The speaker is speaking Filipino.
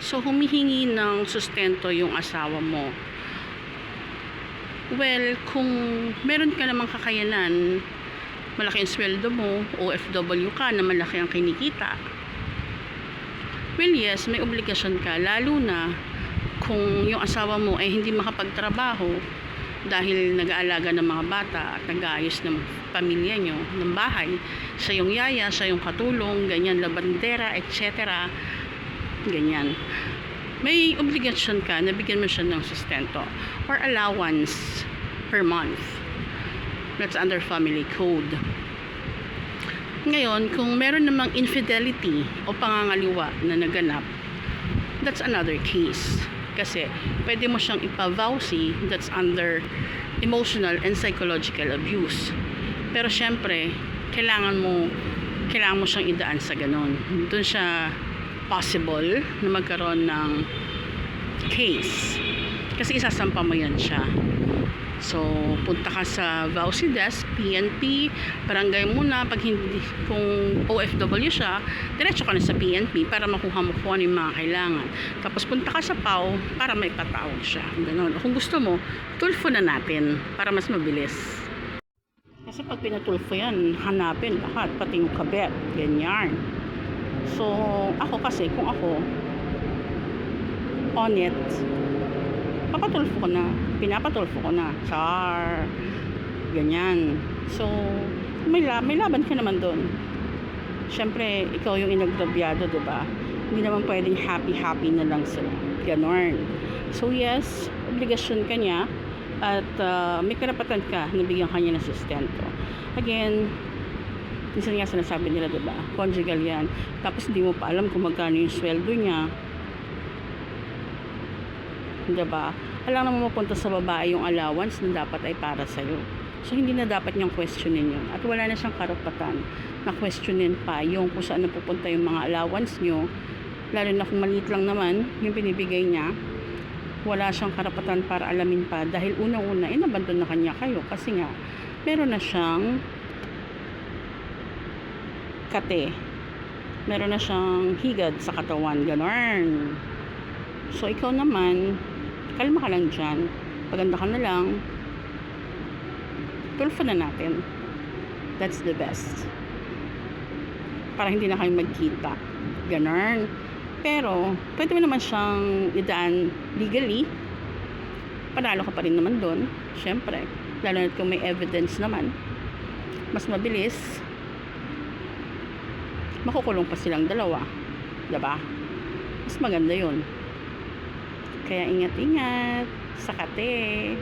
So, humihingi ng sustento yung asawa mo. Well, kung meron ka namang kakayanan, malaki ang sweldo mo, OFW ka na malaki ang kinikita, well, yes, may obligasyon ka, lalo na kung yung asawa mo ay hindi makapagtrabaho dahil nag-aalaga ng mga bata at nag-aayos ng pamilya nyo, ng bahay. Siya yung yaya, siya yung katulong, ganyan, labandera, etc. Ganyan. May obligasyon ka na bigyan mo siya ng sustento or allowance per month. That's under family code. Ngayon, kung meron namang infidelity o pangangaliwa na naganap, that's another case. Kasi pwede mo siyang ipavowsy, that's under emotional and psychological abuse. Pero syempre, kailangan mo siyang idaan sa ganon. Doon siya possible na magkaroon ng case. Kasi isasampa mo yan siya. So, punta ka sa vowsy desk, PNP, barangay muna. Pag hindi, kung OFW siya, diretso ka na sa PNP para makuha mo kung ano yung mga kailangan. Tapos punta ka sa PAW para may patawag siya. Ganon. Kung gusto mo, tulfo na natin para mas mabilis. Kasi pag pinatulfo yan, hanapin lahat, pati yung kabet, ganyan. So, ako kasi, kung ako on it, pinapatulfo ko na, char, ganyan. So, may laban ka naman doon. Siyempre, ikaw yung inagrabyado, diba? Hindi naman pwedeng happy na lang sila. Ganon. So, yes, obligasyon ka niya at may karapatan ka na bigyan kanya ng sustento. Again, minsan nga sinasabi nila, diba? Conjugal yan. Tapos hindi mo pa alam kung magkano yung sweldo niya. Diba? Alam naman mapunta sa babae yung allowance na dapat ay para sa'yo. So, hindi na dapat niyang questionin yun. At wala na siyang karapatan na questionin pa yung kung saan napupunta yung mga allowance niyo. Lalo na kung maliit lang naman yung binibigay niya. Wala siyang karapatan para alamin pa dahil unang-una, inabandon na kanya kayo. Kasi nga, meron na siyang kate. Meron na siyang higad sa katawan. Ganon. So, ikaw naman, kalma ka lang dyan. Paganda ka na lang. Tulfo na natin. That's the best. Para hindi na kayo magkita. Ganon. Pero, pwede mo naman siyang idaan legally. Panalo ka pa rin naman doon. Siyempre. Lalo na kung may evidence naman. Mas mabilis. Makukulong pa silang dalawa. Diba? Mas maganda yun. Kaya ingat-ingat. Sakate.